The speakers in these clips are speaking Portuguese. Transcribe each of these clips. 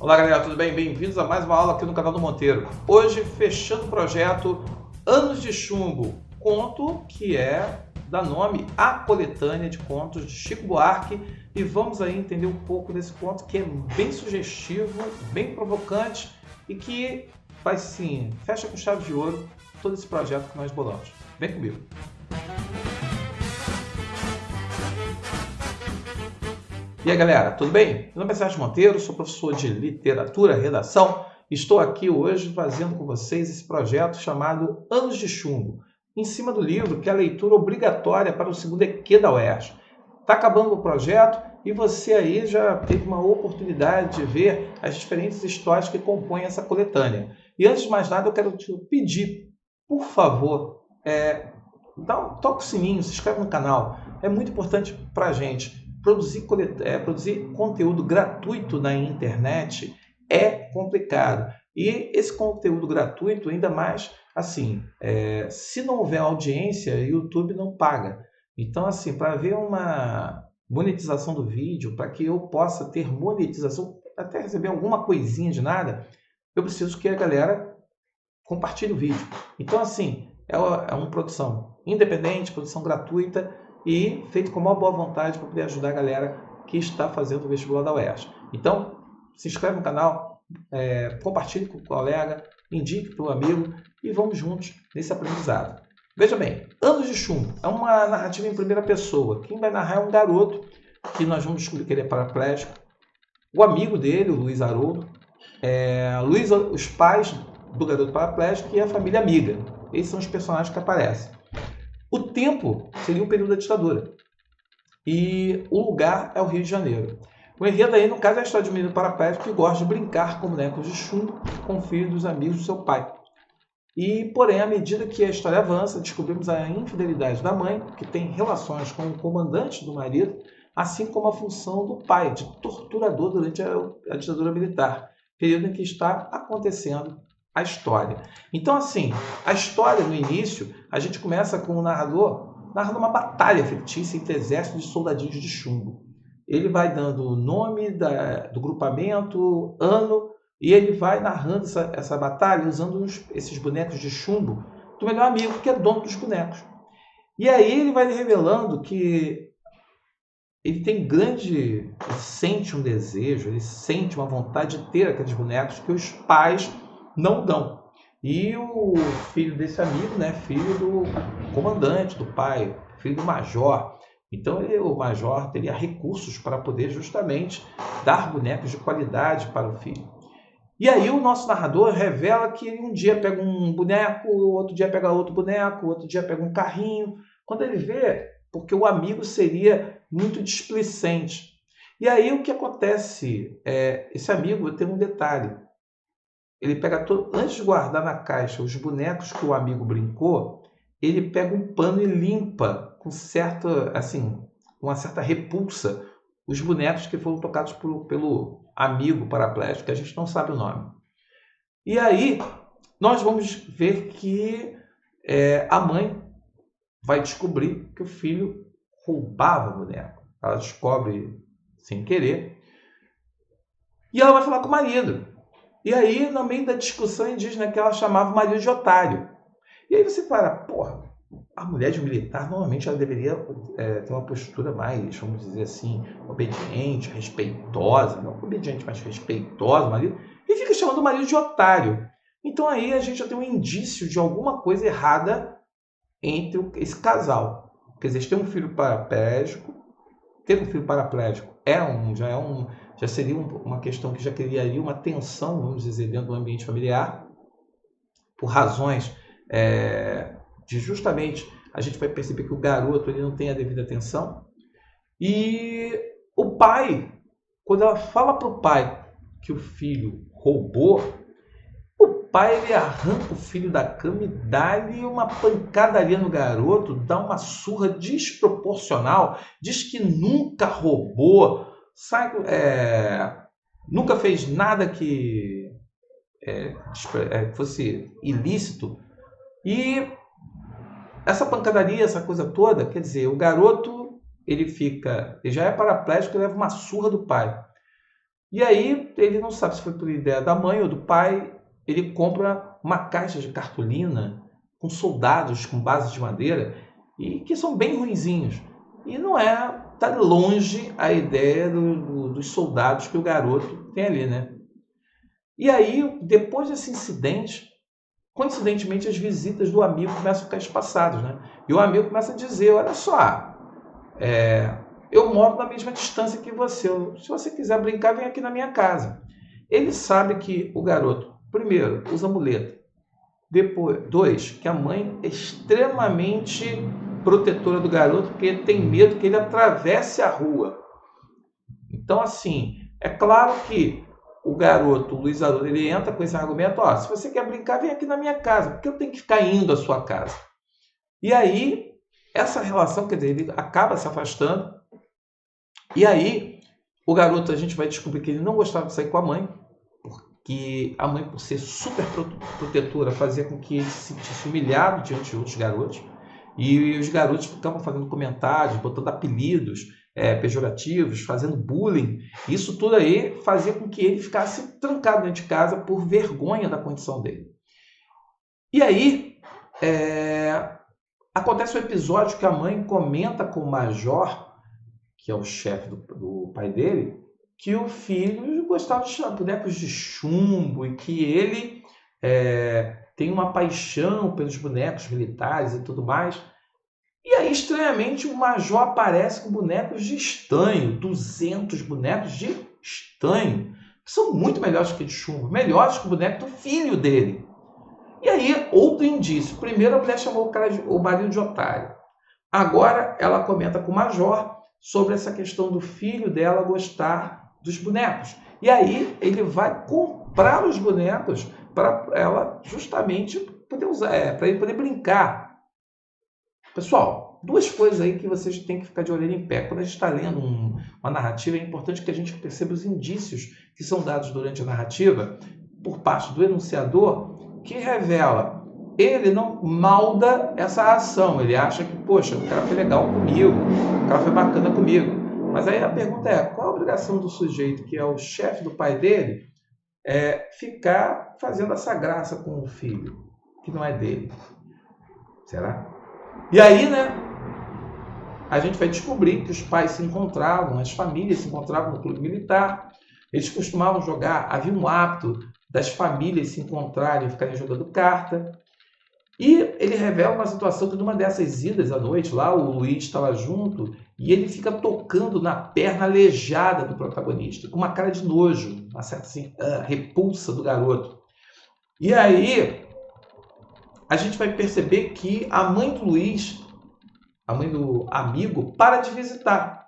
Olá galera, tudo bem? Bem-vindos a mais uma aula aqui no canal do Monteiro. Hoje fechando o projeto Anos de Chumbo, conto que dá nome à coletânea de contos de Chico Buarque, e vamos aí entender um pouco desse conto que é bem sugestivo, bem provocante e que faz sim, fecha com chave de ouro todo esse projeto que nós bolamos. Vem comigo! E aí galera, tudo bem? Meu nome é Sérgio Monteiro, sou professor de literatura, redação. Estou aqui hoje fazendo com vocês esse projeto chamado Anos de Chumbo, em cima do livro que é a leitura obrigatória para o segundo EQ da UERJ. Está acabando o projeto e você aí já teve uma oportunidade de ver as diferentes histórias que compõem essa coletânea. E antes de mais nada eu quero te pedir, por favor, toca o sininho, se inscreve no canal. É muito importante para a gente. Produzir conteúdo gratuito na internet é complicado. E esse conteúdo gratuito, ainda mais, assim, se não houver audiência, o YouTube não paga. Então, assim, para haver uma monetização do vídeo, para que eu possa ter monetização, até receber alguma coisinha de nada, eu preciso que a galera compartilhe o vídeo. Então, assim, é uma produção independente, produção gratuita, e feito com uma boa vontade para poder ajudar a galera que está fazendo o vestibular da UERJ. Então, se inscreve no canal, compartilhe com o colega, indique para o amigo e vamos juntos nesse aprendizado. Veja bem, Anos de Chumbo é uma narrativa em primeira pessoa. Quem vai narrar é um garoto, que nós vamos descobrir que ele é paraplégico. O amigo dele, o Luiz Haroldo, os pais do garoto paraplégico e a família amiga. Esses são os personagens que aparecem. O tempo seria um período da ditadura. E o lugar é o Rio de Janeiro. O enredo aí, no caso, é a história de um menino paraplégico que gosta de brincar com bonecos de chumbo com o filho dos amigos do seu pai. E, porém, à medida que a história avança, descobrimos a infidelidade da mãe, que tem relações com o comandante do marido, assim como a função do pai, de torturador durante a ditadura militar, período em que está acontecendo a história. Então, assim, a história no início, a gente começa com o narrador narrando uma batalha fictícia entre exércitos de soldadinhos de chumbo. Ele vai dando o nome do grupamento, ano, e ele vai narrando essa batalha usando esses bonecos de chumbo do melhor amigo, que é dono dos bonecos. E aí ele vai revelando que ele sente um desejo, ele sente uma vontade de ter aqueles bonecos que os pais não dão. E o filho desse amigo, filho do comandante, do pai, filho do major. Então o major teria recursos para poder justamente dar bonecos de qualidade para o filho. E aí o nosso narrador revela que ele um dia pega um boneco, outro dia pega outro boneco, outro dia pega um carrinho. Quando ele vê, porque o amigo seria muito displicente. E aí o que acontece? Esse amigo tem um detalhe. Ele pega antes de guardar na caixa os bonecos que o amigo brincou, ele pega um pano e limpa com uma certa repulsa os bonecos que foram tocados pelo amigo paraplégico, que a gente não sabe o nome. E aí nós vamos ver que a mãe vai descobrir que o filho roubava o boneco. Ela descobre sem querer e ela vai falar com o marido. E aí, no meio da discussão, ele diz que ela chamava o marido de otário. E aí você para, porra, a mulher de um militar, normalmente ela deveria ter uma postura mais, vamos dizer assim, obediente, respeitosa. Não obediente, mas respeitosa, o marido. E fica chamando o marido de otário. Então aí a gente já tem um indício de alguma coisa errada entre esse casal. Quer dizer, ter um filho paraplégico, já seria uma questão que já criaria uma tensão, vamos dizer, dentro do ambiente familiar, por razões de justamente a gente vai perceber que o garoto ele não tem a devida atenção. E o pai, quando ela fala para o pai que o filho roubou, o pai ele arranca o filho da cama e dá-lhe uma pancadaria no garoto, dá uma surra desproporcional, diz que nunca roubou, nunca fez nada que fosse ilícito. E essa pancadaria, essa coisa toda, quer dizer, o garoto ele já é paraplégico e leva uma surra do pai. E aí ele não sabe se foi por ideia da mãe ou do pai, ele compra uma caixa de cartolina com soldados com base de madeira e que são bem ruinzinhos. E não é, tá longe a ideia dos soldados que o garoto tem ali, né? E aí, depois desse incidente, coincidentemente as visitas do amigo começam a ficar espaçadas, né? E o amigo começa a dizer, olha só, eu moro na mesma distância que você. Se você quiser brincar, vem aqui na minha casa. Ele sabe que o garoto, primeiro, usa muleta. Depois, dois, que a mãe é extremamente protetora do garoto, porque tem medo que ele atravesse a rua. Então, assim, é claro que o garoto, o Luiz Haroldo, ele entra com esse argumento, ó, se você quer brincar, vem aqui na minha casa, porque eu tenho que ficar indo à sua casa. E aí, essa relação, quer dizer, ele acaba se afastando. E aí, o garoto, a gente vai descobrir que ele não gostava de sair com a mãe, porque a mãe, por ser super protetora, fazia com que ele se sentisse humilhado diante de outros garotos. E os garotos ficavam fazendo comentários, botando apelidos pejorativos, fazendo bullying. Isso tudo aí fazia com que ele ficasse trancado dentro de casa por vergonha da condição dele. E aí, acontece um episódio que a mãe comenta com o Major, que é o chefe do pai dele, que o filho gostava de bonecos de chumbo e que ele tem uma paixão pelos bonecos militares e tudo mais. E aí, estranhamente, o Major aparece com bonecos de estanho, 200 bonecos de estanho, que são muito melhores que de chumbo, melhores que o boneco do filho dele. E aí, outro indício. Primeiro, a mulher chamou o marido de otário. Agora, ela comenta com o Major sobre essa questão do filho dela gostar dos bonecos. E aí, ele vai comprar os bonecos para ela justamente poder usar, para ele poder brincar. Pessoal, duas coisas aí que vocês têm que ficar de orelha em pé. Quando a gente está lendo uma narrativa, é importante que a gente perceba os indícios que são dados durante a narrativa por parte do enunciador, que revela, ele não malda essa ação, ele acha que, poxa, o cara foi legal comigo, o cara foi bacana comigo. Mas aí a pergunta é, qual a obrigação do sujeito, que é o chefe do pai dele, ficar fazendo essa graça com o filho, que não é dele? Será? E aí, né, a gente vai descobrir que os pais se encontravam, as famílias se encontravam no clube militar, eles costumavam jogar, havia um hábito das famílias se encontrarem e ficarem jogando carta. E ele revela uma situação que numa dessas idas à noite, lá o Luiz estava junto, e ele fica tocando na perna aleijada do protagonista, com uma cara de nojo, uma certa assim, repulsa do garoto. E aí, a gente vai perceber que a mãe do Luiz, a mãe do amigo, para de visitar.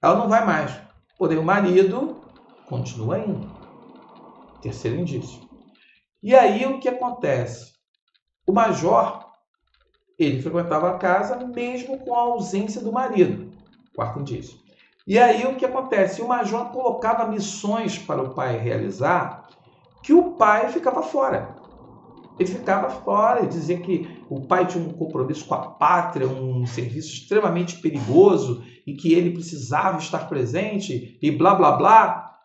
Ela não vai mais. Porém, o marido continua indo. Terceiro indício. E aí, o que acontece? O Major, ele frequentava a casa mesmo com a ausência do marido. Quarto indício. E aí, o que acontece? O Major colocava missões para o pai realizar que o pai ficava fora. Ele ficava fora e dizia que o pai tinha um compromisso com a pátria, um serviço extremamente perigoso e que ele precisava estar presente e blá, blá, blá.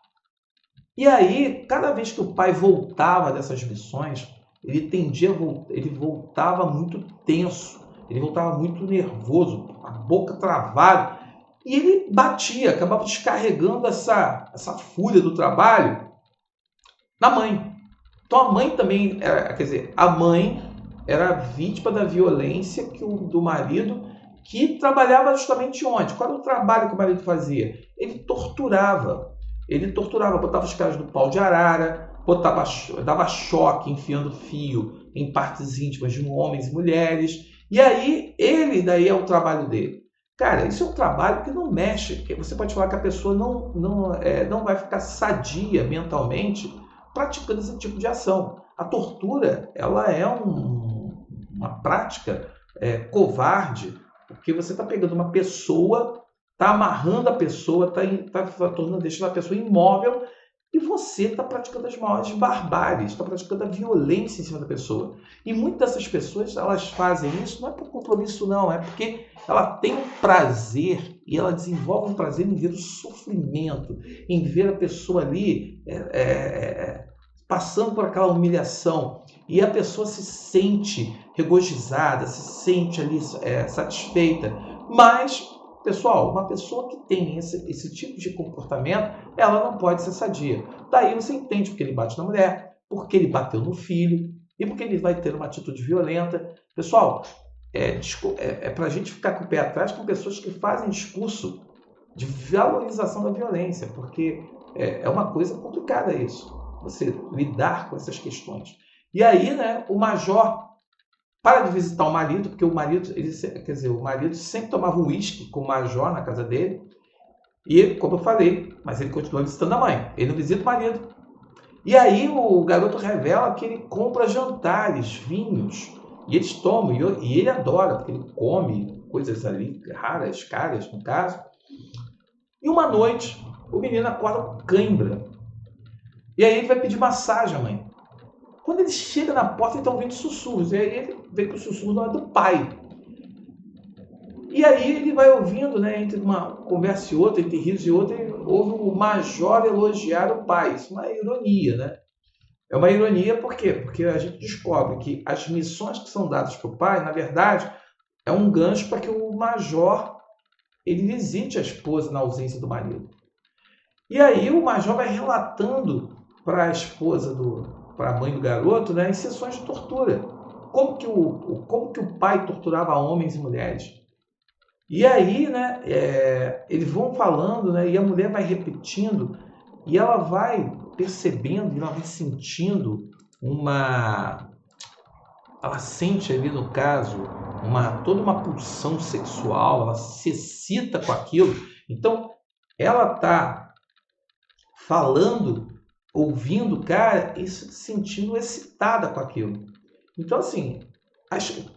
E aí, cada vez que o pai voltava dessas missões, ele voltava muito tenso, ele voltava muito nervoso, a boca travada, e ele batia, acabava descarregando essa fúria do trabalho na mãe. Então a mãe também, a mãe era vítima da violência do marido, que trabalhava justamente onde? Qual era o trabalho que o marido fazia? Ele torturava, botava os caras no pau de arara, dava choque enfiando fio em partes íntimas de homens e mulheres, e aí daí é o trabalho dele. Cara, isso é um trabalho que não mexe, porque você pode falar que a pessoa não vai ficar sadia mentalmente praticando esse tipo de ação. A tortura, ela é uma prática covarde, porque você está pegando uma pessoa, está amarrando a pessoa, está deixando a pessoa imóvel E você está praticando as maiores barbáries, está praticando a violência em cima da pessoa. E muitas dessas pessoas, elas fazem isso não é por compromisso, não, é porque ela tem um prazer e ela desenvolve um prazer em ver o sofrimento, em ver a pessoa ali passando por aquela humilhação. E a pessoa se sente regozijada, se sente ali satisfeita. Mas, pessoal, uma pessoa que tem esse tipo de comportamento, ela não pode ser sadia. Daí você entende porque ele bate na mulher, porque ele bateu no filho e porque ele vai ter uma atitude violenta. Pessoal, para a gente ficar com o pé atrás com pessoas que fazem discurso de valorização da violência, porque é uma coisa complicada isso, você lidar com essas questões. E aí, né, o major para de visitar o marido, porque o marido, o marido sempre tomava uísque com o major na casa dele. E, como eu falei, mas ele continua visitando a mãe. Ele não visita o marido. E aí o garoto revela que ele compra jantares, vinhos, e eles tomam, e ele adora, porque ele come coisas ali raras, caras, no caso. E uma noite, o menino acorda com cãibra. E aí ele vai pedir massagem à mãe. Quando ele chega na porta, ele está ouvindo sussurros. E aí ele vê que o sussurro não é do pai. E aí ele vai ouvindo, né, entre uma conversa e outra, entre risos e outra, ele ouve o major elogiar o pai. Isso é uma ironia, né? É uma ironia por quê? Porque a gente descobre que as missões que são dadas para o pai, na verdade, é um gancho para que o major ele visite a esposa na ausência do marido. E aí o major vai relatando para a esposa para a mãe do garoto, né, em sessões de tortura. Como que o pai torturava homens e mulheres. E aí, né, eles vão falando, né, e a mulher vai repetindo, e ela vai percebendo, ela vai sentindo ela sente ali no caso, toda uma pulsão sexual, ela se excita com aquilo. Então, ela está falando, ouvindo o cara e se sentindo excitada com aquilo. Então, assim,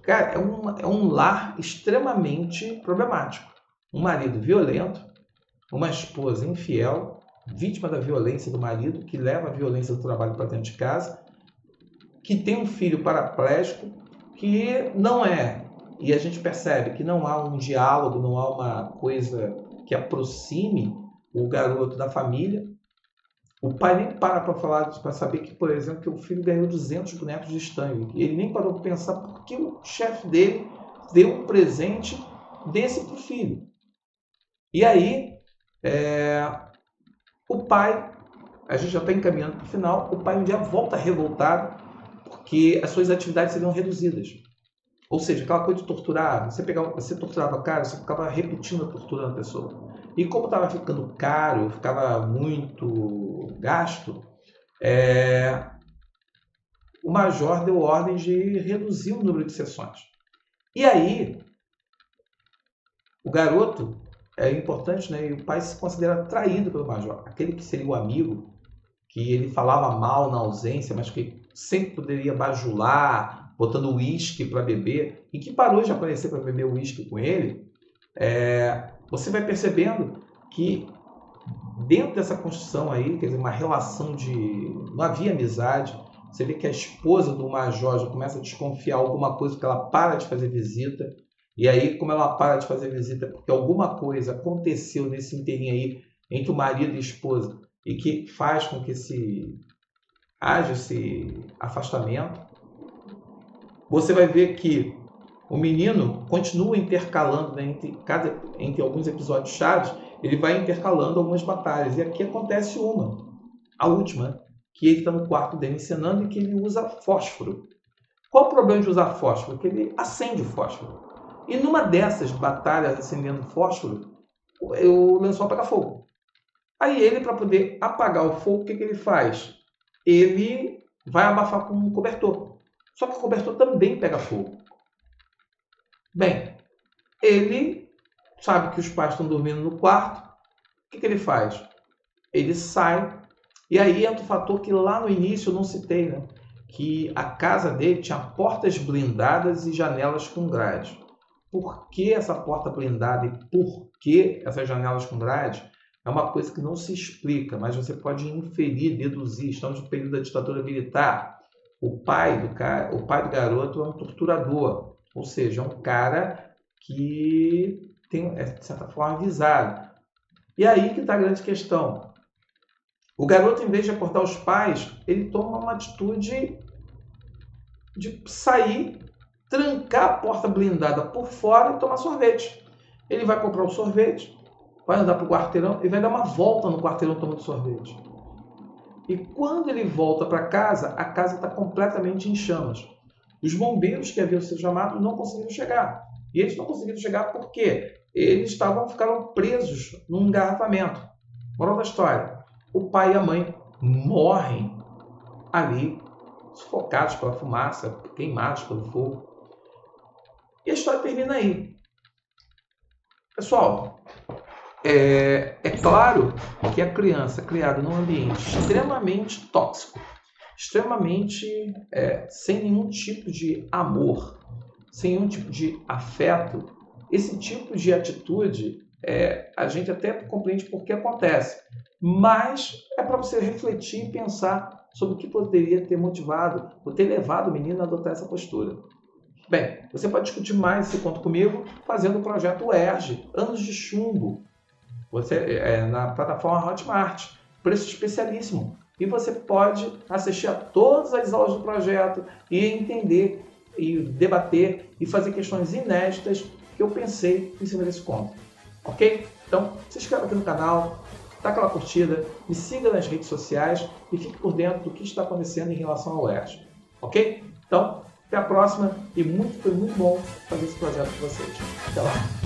cara, é um lar extremamente problemático. Um marido violento, uma esposa infiel, vítima da violência do marido, que leva a violência do trabalho para dentro de casa, que tem um filho paraplégico, que não é, e a gente percebe que não há um diálogo, não há uma coisa que aproxime o garoto da família. O pai nem para falar, para saber que, por exemplo, que o filho ganhou 200 bonecos de estanho. Ele nem parou para pensar por que o chefe dele deu um presente desse para o filho. E aí, o pai, a gente já está encaminhando para o final, o pai um dia volta revoltado porque as suas atividades seriam reduzidas. Ou seja, aquela coisa de torturar, você torturava a cara, você ficava repetindo a tortura na pessoa. E como estava ficando caro, ficava muito gasto, o major deu ordem de reduzir o número de sessões. E aí, o garoto, é importante, né? E o pai se considera traído pelo major. Aquele que seria o amigo, que ele falava mal na ausência, mas que sempre poderia bajular, botando uísque para beber, e que parou de aparecer para beber uísque com ele, você vai percebendo que dentro dessa construção aí, quer dizer, uma relação não havia amizade, você vê que a esposa do major já começa a desconfiar alguma coisa, porque ela para de fazer visita, e aí como ela para de fazer visita, porque alguma coisa aconteceu nesse inteirinho aí, entre o marido e a esposa, e que faz com que haja esse afastamento, você vai ver que o menino continua intercalando, né, entre alguns episódios chaves, ele vai intercalando algumas batalhas. E aqui acontece a última, que ele está no quarto dele encenando e que ele usa fósforo. Qual o problema de usar fósforo? Que ele acende o fósforo. E numa dessas batalhas acendendo fósforo, o lençol pega fogo. Aí ele, para poder apagar o fogo, o que ele faz? Ele vai abafar com um cobertor. Só que o cobertor também pega fogo. Bem, ele sabe que os pais estão dormindo no quarto. O que ele faz? Ele sai. E aí entra o fator que lá no início eu não citei, né? Que a casa dele tinha portas blindadas e janelas com grade. Por que essa porta blindada e por que essas janelas com grade? é uma coisa que não se explica, mas você pode inferir, deduzir. Estamos no período da ditadura militar. O pai do garoto é um torturador, ou seja, é um cara que é, de certa forma, avisado. E aí que está a grande questão. O garoto, em vez de acordar os pais, ele toma uma atitude de sair, trancar a porta blindada por fora e tomar sorvete. Ele vai comprar o sorvete, vai andar para o quarteirão e vai dar uma volta no quarteirão tomando sorvete. E quando ele volta para casa, a casa está completamente em chamas. Os bombeiros que haviam sido chamados não conseguiram chegar. E eles não conseguiram chegar porque eles ficaram presos num engarrafamento. Moral da história, o pai e a mãe morrem ali, sufocados pela fumaça, queimados pelo fogo. E a história termina aí. Pessoal, é claro que a criança criada num ambiente extremamente tóxico, extremamente sem nenhum tipo de amor, sem nenhum tipo de afeto, esse tipo de atitude a gente até compreende por que acontece, mas é para você refletir e pensar sobre o que poderia ter motivado ou ter levado o menino a adotar essa postura. Bem, você pode discutir mais esse ponto comigo fazendo o projeto UERJ, Anos de Chumbo, na plataforma Hotmart, preço especialíssimo. E você pode assistir a todas as aulas do projeto e entender, e debater e fazer questões inéditas que eu pensei em cima desse ponto. Ok? Então, se inscreva aqui no canal, dá aquela curtida, me siga nas redes sociais e fique por dentro do que está acontecendo em relação ao UERJ. Ok? Então, até a próxima e foi muito bom fazer esse projeto com vocês. Até lá!